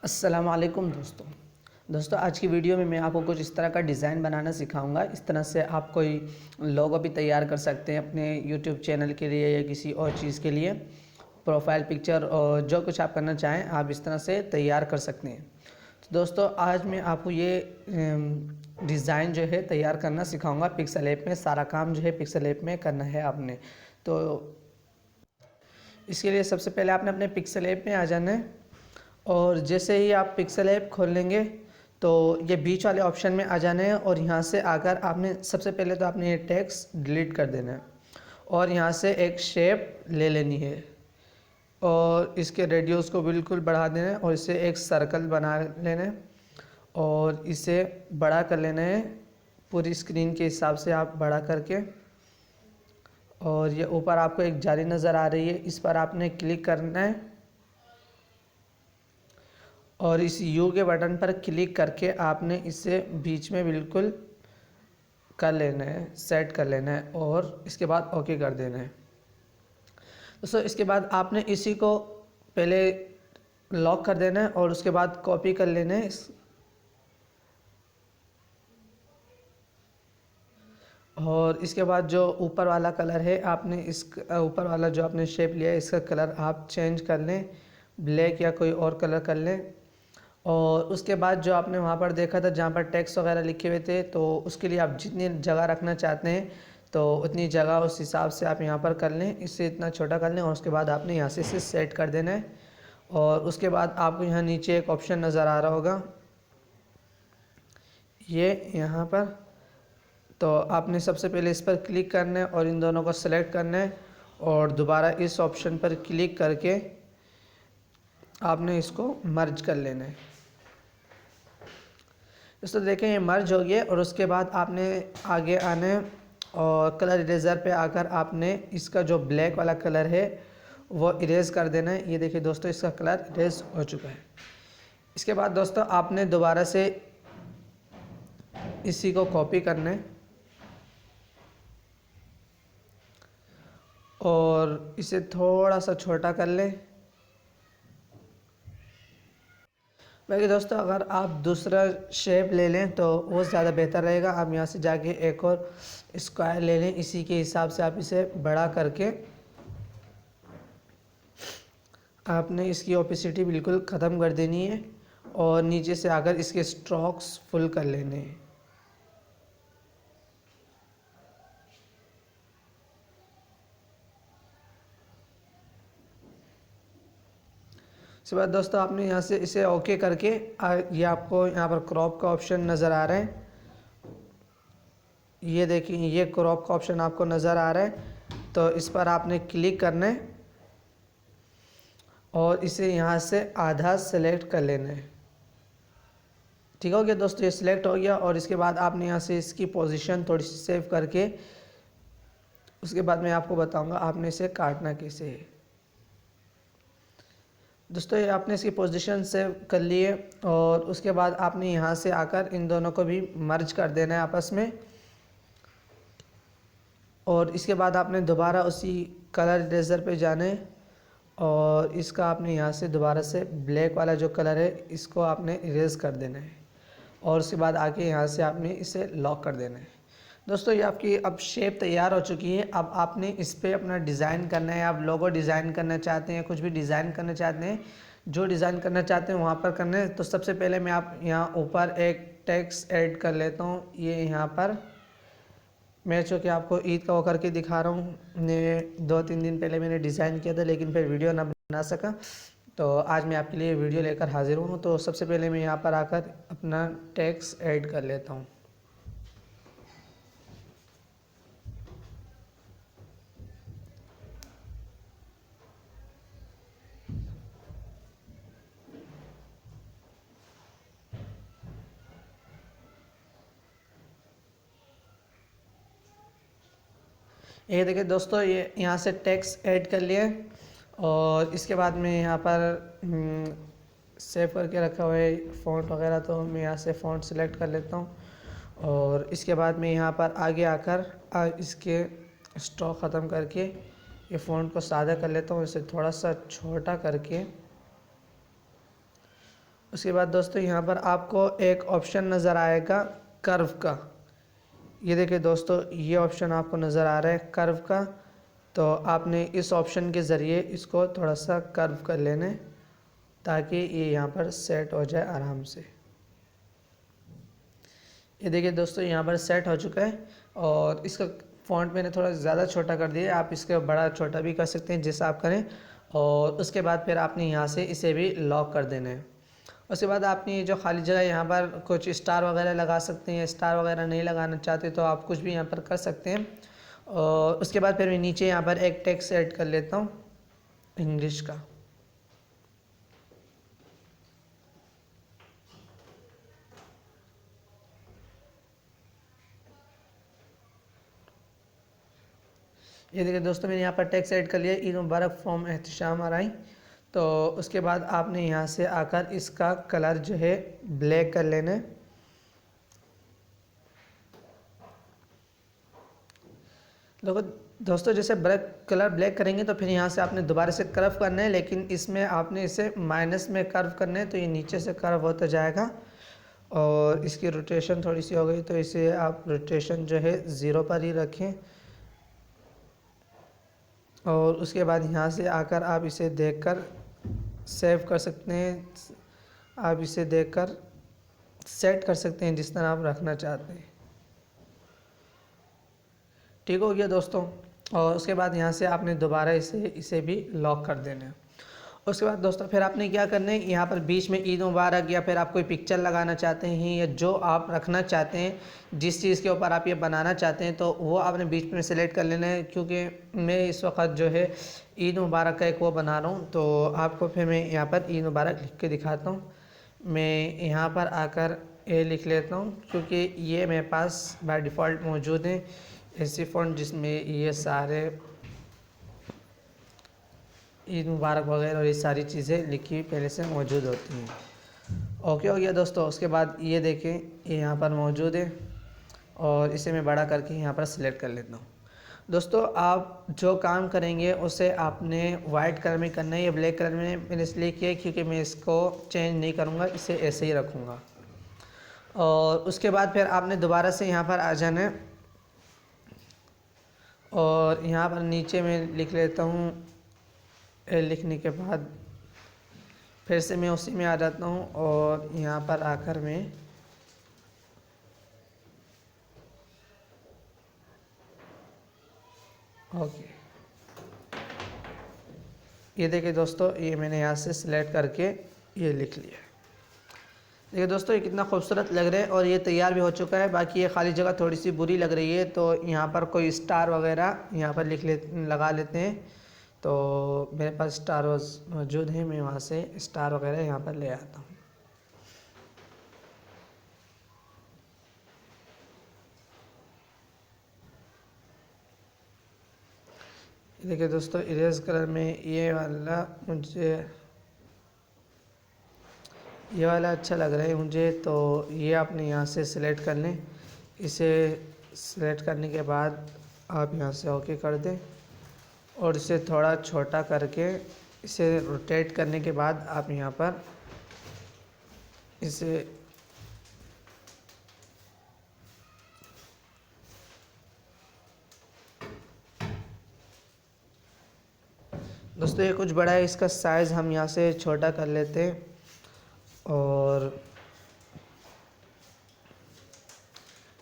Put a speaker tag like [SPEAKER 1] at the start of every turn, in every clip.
[SPEAKER 1] अस्सलामुअलैकुम दोस्तों आज की वीडियो में मैं आपको कुछ इस तरह का डिज़ाइन बनाना सिखाऊंगा। इस तरह से आप कोई लोगो भी तैयार कर सकते हैं अपने यूट्यूब चैनल के लिए या किसी और चीज़ के लिए। प्रोफाइल पिक्चर और जो कुछ आप करना चाहें आप इस तरह से तैयार कर सकते हैं। तो दोस्तों आज मैं आपको ये डिज़ाइन जो है तैयार करना सिखाऊंगा पिक्सल ऐप में। सारा काम जो है पिक्सल ऐप में करना है आपने। तो इसके लिए सबसे पहले आपने अपने पिक्सल ऐप में आ जाना है और जैसे ही आप पिक्सल ऐप खोल लेंगे तो ये बीच वाले ऑप्शन में आ जाना है और यहाँ से आकर आपने सबसे पहले तो आपने ये टेक्स्ट डिलीट कर देना है और यहाँ से एक शेप ले लेनी है और इसके रेडियस को बिल्कुल बढ़ा देना है और इसे एक सर्कल बना लेना है और इसे बड़ा कर लेना है पूरी स्क्रीन के हिसाब से आप बड़ा करके। और ये ऊपर आपको एक जाली नज़र आ रही है, इस पर आपने क्लिक करना है और इस यू के बटन पर क्लिक करके आपने इसे बीच में बिल्कुल कर लेना है, सेट कर लेना है और इसके बाद ओके कर देना है। दोस्तों इसके बाद आपने इसी को पहले लॉक कर देना है और उसके बाद कॉपी कर लेना है और इसके बाद जो ऊपर वाला कलर है आपने इस ऊपर वाला जो आपने शेप लिया है इसका कलर आप चेंज कर लें, ब्लैक या कोई और कलर कर लें। और उसके बाद जो आपने वहाँ पर देखा था जहाँ पर टेक्स्ट वगैरह लिखे हुए थे तो उसके लिए आप जितनी जगह रखना चाहते हैं तो उतनी जगह उस हिसाब से आप यहाँ पर कर लें, इससे इतना छोटा कर लें और उसके बाद आपने यहाँ से इसे सेट कर देना है। और उसके बाद आपको यहाँ नीचे एक ऑप्शन नज़र आ रहा होगा ये यहाँ पर, तो आपने सबसे पहले इस पर क्लिक करना है और इन दोनों को सेलेक्ट करना है और दोबारा इस ऑप्शन पर क्लिक करके आपने इसको मर्ज कर लेना है। दोस्तों देखें ये मर्ज हो गया और उसके बाद आपने आगे आने और कलर इरेज़र पे आकर आपने इसका जो ब्लैक वाला कलर है वो इरेज़ कर देना है। ये देखिए दोस्तों इसका कलर इरेज़ हो चुका है। इसके बाद दोस्तों आपने दोबारा से इसी को कॉपी करना है और इसे थोड़ा सा छोटा कर लें। बाकी दोस्तों अगर आप दूसरा शेप ले लें तो वो ज़्यादा बेहतर रहेगा। आप यहाँ से जाके एक और स्क्वायर ले लें, इसी के हिसाब से आप इसे बड़ा करके आपने इसकी ओपेसिटी बिल्कुल ख़त्म कर देनी है और नीचे से आकर इसके स्ट्रोक्स फुल कर लेने हैं। इसके बाद दोस्तों आपने यहाँ से इसे ओके करके ये आपको यहाँ पर क्रॉप का ऑप्शन नज़र आ रहा है। ये देखिए ये क्रॉप का ऑप्शन आपको नज़र आ रहा है तो इस पर आपने क्लिक करना है और इसे यहाँ से आधा सेलेक्ट कर लेना है। ठीक हो गया दोस्तों, ये सिलेक्ट हो गया और इसके बाद आपने यहाँ से इसकी पोजीशन थोड़ी सी सेव करके उसके बाद मैं आपको बताऊंगा आपने इसे काटना कैसे है। दोस्तों ये आपने इसकी पोजीशन सेव कर लिए और उसके बाद आपने यहाँ से आकर इन दोनों को भी मर्ज कर देना है आपस में और इसके बाद आपने दोबारा उसी कलर इरेज़र पे जाना है और इसका आपने यहाँ से दोबारा से ब्लैक वाला जो कलर है इसको आपने इरेज़ कर देना है और उसके बाद आके यहाँ से आपने इसे लॉक कर देना है। दोस्तों ये आपकी अब शेप तैयार हो चुकी है। अब आपने इस पर अपना डिज़ाइन करना है। आप लोगो डिज़ाइन करना चाहते हैं, कुछ भी डिज़ाइन करना चाहते हैं, जो डिज़ाइन करना चाहते हैं वहाँ पर करना है। तो सबसे पहले मैं आप यहाँ ऊपर एक टेक्स्ट ऐड कर लेता हूँ। ये यहाँ पर मैं चूँकि आपको ईद का वो करके दिखा रहा हूँ, ने 2-3 दिन पहले मैंने डिज़ाइन किया था लेकिन फिर वीडियो ना बना सका, तो आज मैं आपके लिए वीडियो लेकर हाजिर हूँ। तो सबसे पहले मैं यहाँ पर आकर अपना टेक्स्ट ऐड कर लेता हूँ। ये देखिए दोस्तों ये यहाँ से टेक्स्ट ऐड कर लिए और इसके बाद में यहाँ पर सेव करके रखा हुआ है फ़ॉन्ट वगैरह, तो मैं यहाँ से फ़ॉन्ट सेलेक्ट कर लेता हूँ और इसके बाद मैं यहाँ पर आगे आकर इसके स्ट्रोक ख़त्म करके ये फ़ॉन्ट को सादा कर लेता हूँ, इसे थोड़ा सा छोटा करके उसके बाद दोस्तों यहाँ पर आपको एक ऑप्शन नज़र आएगा कर्व का। ये देखिए दोस्तों, ये ऑप्शन आपको नज़र आ रहा है कर्व का। तो आपने इस ऑप्शन के ज़रिए इसको थोड़ा सा कर्व कर लेना है ताकि ये यहाँ पर सेट हो जाए आराम से। ये देखिए दोस्तों, यहाँ पर सेट हो चुका है और इसका फ़ॉन्ट मैंने थोड़ा ज़्यादा छोटा कर दिया है। आप इसके बड़ा छोटा भी कर सकते हैं जैसा आप करें। और उसके बाद फिर आपने यहाँ से इसे भी लॉक कर देना है। उसके बाद आपने जो खाली जगह यहाँ पर कुछ स्टार वगैरह लगा सकते हैं। स्टार वगैरह नहीं लगाना चाहते तो आप कुछ भी यहाँ पर कर सकते हैं। और उसके बाद फिर मैं नीचे यहाँ पर एक टेक्स्ट ऐड कर लेता हूँ इंग्लिश का। ये देखिए दोस्तों, मैंने यहाँ पर टेक्स्ट ऐड कर लिया, ईद मुबारक फ्रॉम एहतशाम आराई। तो उसके बाद आपने यहाँ से आकर इसका कलर जो है ब्लैक कर लेना है। देखो दोस्तों, जैसे ब्लैक करेंगे तो फिर यहाँ से आपने दोबारा से कर्व करना है, लेकिन इसमें आपने इसे माइनस में कर्व करना है तो ये नीचे से कर्व होता जाएगा। और इसकी रोटेशन थोड़ी सी हो गई तो इसे आप रोटेशन जो है 0 पर ही रखें। और उसके बाद यहाँ से आकर आप इसे देखकर सेव कर सकते हैं। आप इसे देखकर सेट कर सकते हैं जिस तरह आप रखना चाहते हैं। ठीक हो गया दोस्तों। और उसके बाद यहाँ से आपने दोबारा इसे भी लॉक कर देना है। उसके बाद दोस्तों फिर आपने क्या करना है, यहाँ पर बीच में ईद मुबारक या फिर आप कोई पिक्चर लगाना चाहते हैं या जो आप रखना चाहते हैं, जिस चीज़ के ऊपर आप ये बनाना चाहते हैं तो वो आपने बीच में सेलेक्ट कर लेना है। क्योंकि मैं इस वक्त जो है ईद मुबारक का एक वो बना रहा हूँ, तो आपको फिर मैं यहाँ पर ईद मुबारक लिख के दिखाता हूँ। मैं यहाँ पर आकर ए लिख लेता हूँ क्योंकि ये मेरे पास बाय डिफ़ॉल्ट मौजूद है ऐसी फ़ॉन्ट जिसमें ये सारे ईद मुबारक वगैरह और ये सारी चीज़ें लिखी पहले से मौजूद होती हैं। ओके हो गया दोस्तों। उसके बाद ये देखें, ये यहाँ पर मौजूद है और इसे मैं बड़ा करके यहाँ पर सिलेक्ट कर लेता हूँ। दोस्तों आप जो काम करेंगे उसे आपने वाइट कलर में करना है या ब्लैक कलर में। मैंने इसलिए किया क्योंकि मैं इसको चेंज नहीं करूँगा, इसे ऐसे ही रखूँगा। और उसके बाद फिर आपने दोबारा से यहाँ पर आ जाना है और यहाँ पर नीचे मैं लिख लेता हूँ। लिखने के बाद फिर से मैं उसी में आ जाता हूँ और यहाँ पर आकर मैं ओके, ये देखिए दोस्तों, ये मैंने यहाँ से सिलेक्ट करके ये लिख लिया। देखिए दोस्तों, ये कितना खूबसूरत लग रहा है और ये तैयार भी हो चुका है। बाकी ये खाली जगह थोड़ी सी बुरी लग रही है तो यहाँ पर कोई स्टार वगैरह यहाँ पर लगा लेते हैं। तो मेरे पास स्टार मौजूद है, मैं वहाँ से स्टार वगैरह यहाँ पर ले आता हूँ। देखिए दोस्तों, इरेज कलर में ये वाला अच्छा लग रहा है मुझे, तो ये आपने यहाँ से सिलेक्ट कर लें। इसे सिलेक्ट करने के बाद आप यहाँ से ओके कर दें और इसे थोड़ा छोटा करके इसे रोटेट करने के बाद आप यहाँ पर इसे दोस्तों ये कुछ बड़ा है, इसका साइज़ हम यहाँ से छोटा कर लेते हैं। और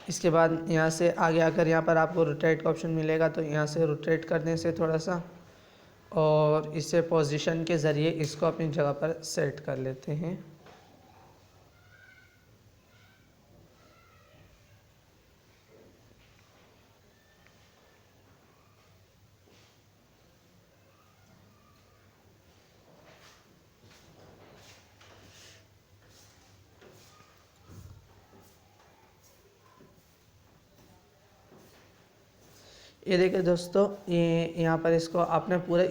[SPEAKER 1] इसके बाद यहाँ से आगे आकर यहाँ पर आपको रोटेट का ऑप्शन मिलेगा, तो यहाँ से रोटेट करने से थोड़ा सा और इसे पोजीशन के ज़रिए इसको अपनी जगह पर सेट कर लेते हैं। ये देखिए दोस्तों, ये यहाँ पर इसको आपने पूरा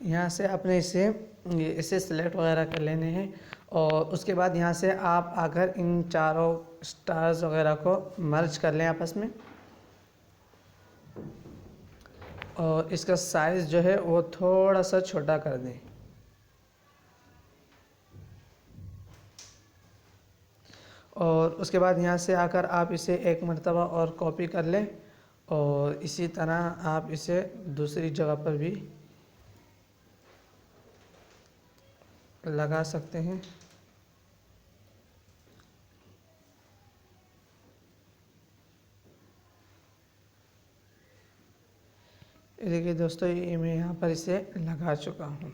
[SPEAKER 1] यहाँ से अपने इसे सेलेक्ट वगैरह कर लेने हैं। और उसके बाद यहाँ से आप आकर इन चारों स्टार्स वगैरह को मर्ज कर लें आपस में और इसका साइज़ जो है वो थोड़ा सा छोटा कर दें। और उसके बाद यहाँ से आकर आप इसे एक मरतबा और कॉपी कर लें और इसी तरह आप इसे दूसरी जगह पर भी लगा सकते हैं। देखिए दोस्तों, ये मैं यहाँ पर इसे लगा चुका हूँ।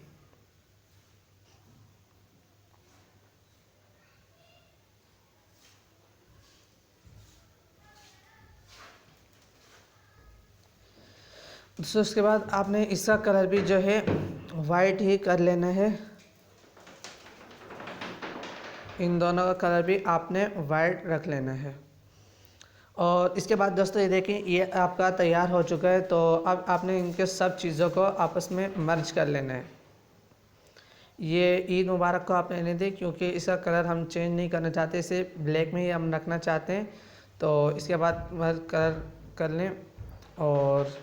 [SPEAKER 1] दोस्तों उसके बाद आपने इसका कलर भी जो है वाइट ही कर लेना है। इन दोनों का कलर भी आपने वाइट रख लेना है। और इसके बाद दोस्तों ये देखें, ये आपका तैयार हो चुका है। तो अब आपने इनके सब चीज़ों को आपस में मर्ज कर लेना है। ये ईद मुबारक को आप रहने दें, क्योंकि इसका कलर हम चेंज नहीं करना चाहते, इसे ब्लैक में ही हम रखना चाहते हैं। तो इसके बाद मर्ज कलर कर लें। और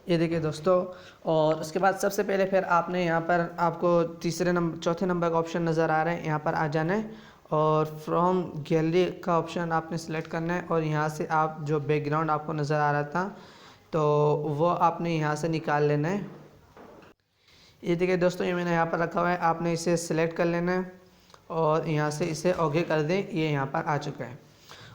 [SPEAKER 1] ये देखिए दोस्तों, और उसके बाद सबसे पहले फिर आपने यहाँ पर आपको चौथे नंबर का ऑप्शन नज़र आ रहा है, यहाँ पर आ जाना है और फ्रॉम गैलरी का ऑप्शन आपने सेलेक्ट करना है। और यहाँ से आप जो बैकग्राउंड आपको नज़र आ रहा था तो वो आपने यहाँ से निकाल लेना है। ये देखिए दोस्तों, ये मैंने यहाँ पर रखा हुआ है, आपने इसे सिलेक्ट कर लेना है और यहाँ से इसे ओके कर दें। ये यहाँ पर आ चुका है।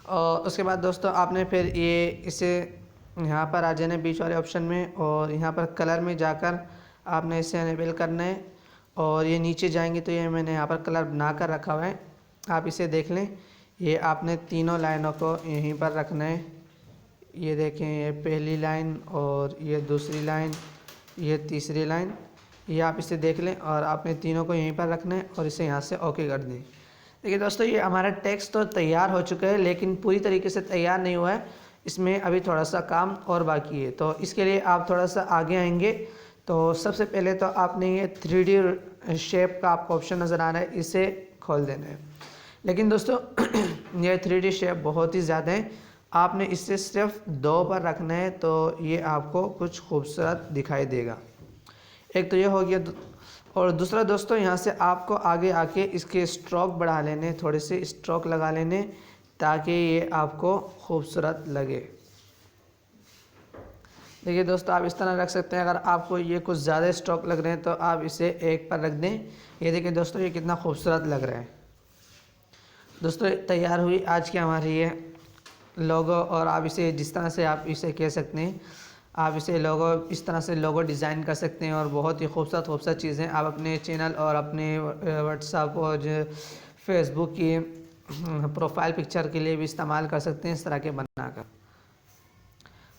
[SPEAKER 1] और उसके बाद दोस्तों आपने फिर इसे यहाँ पर आ जाना है बीच वाले ऑप्शन में, और यहाँ पर कलर में जाकर आपने इसे अनेबल करना है। और ये नीचे जाएंगे तो ये मैंने यहाँ पर कलर बना कर रखा हुआ है, आप इसे देख लें। ये आपने तीनों लाइनों को यहीं पर रखना है। ये देखें, ये पहली लाइन और ये दूसरी लाइन, ये तीसरी लाइन, ये आप इसे देख लें। और आपने तीनों को यहीं पर रखना है और इसे यहाँ से ओके कर दें। देखिए दोस्तों, ये हमारा टेक्स्ट तो तैयार हो चुका है, लेकिन पूरी तरीके से तैयार नहीं हुआ है, इसमें अभी थोड़ा सा काम और बाकी है। तो इसके लिए आप थोड़ा सा आगे आएंगे। तो सबसे पहले तो आपने ये 3D शेप का आपको ऑप्शन नज़र आ रहा है, इसे खोल देना है। लेकिन दोस्तों ये 3D शेप बहुत ही ज़्यादा है, आपने इसे सिर्फ 2 पर रखना है, तो ये आपको कुछ खूबसूरत दिखाई देगा। एक तो ये हो गया। और दूसरा दोस्तों, यहाँ से आपको आगे आके इसके स्ट्रोक बढ़ा लेने, थोड़े से स्ट्रोक लगा लेने, ताकि ये आपको खूबसूरत लगे। देखिए दोस्तों, आप इस तरह रख सकते हैं। अगर आपको ये कुछ ज़्यादा स्ट्रोक लग रहे हैं तो आप इसे 1 पर रख दें। ये देखिए दोस्तों, ये कितना खूबसूरत लग रहा है। दोस्तों तैयार हुई आज की हमारी ये लोगो, और आप इसे जिस तरह से आप इसे कह सकते हैं, आप इसे लोगो इस तरह से लोगो डिज़ाइन कर सकते हैं। और बहुत ही खूबसूरत चीज़ें आप अपने चैनल और अपने व्हाट्सएप और फेसबुक की प्रोफाइल पिक्चर के लिए भी इस्तेमाल कर सकते हैं, इस तरह के बनाकर।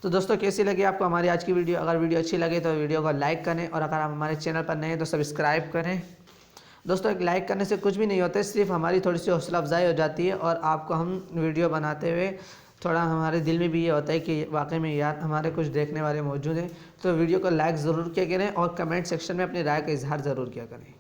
[SPEAKER 1] तो दोस्तों कैसी लगी आपको हमारी आज की वीडियो? अगर वीडियो अच्छी लगे तो वीडियो को लाइक करें, और अगर आप हमारे चैनल पर नए हैं तो सब्सक्राइब करें। दोस्तों एक लाइक करने से कुछ भी नहीं होता है, सिर्फ हमारी थोड़ी सी हौसला अफजाई हो जाती है, और आपको हम वीडियो बनाते हुए थोड़ा हमारे दिल में भी ये होता है कि वाकई में यार हमारे कुछ देखने वाले मौजूद हैं। तो वीडियो को लाइक ज़रूर किया करें और कमेंट सेक्शन में अपनी राय का इजहार ज़रूर किया करें।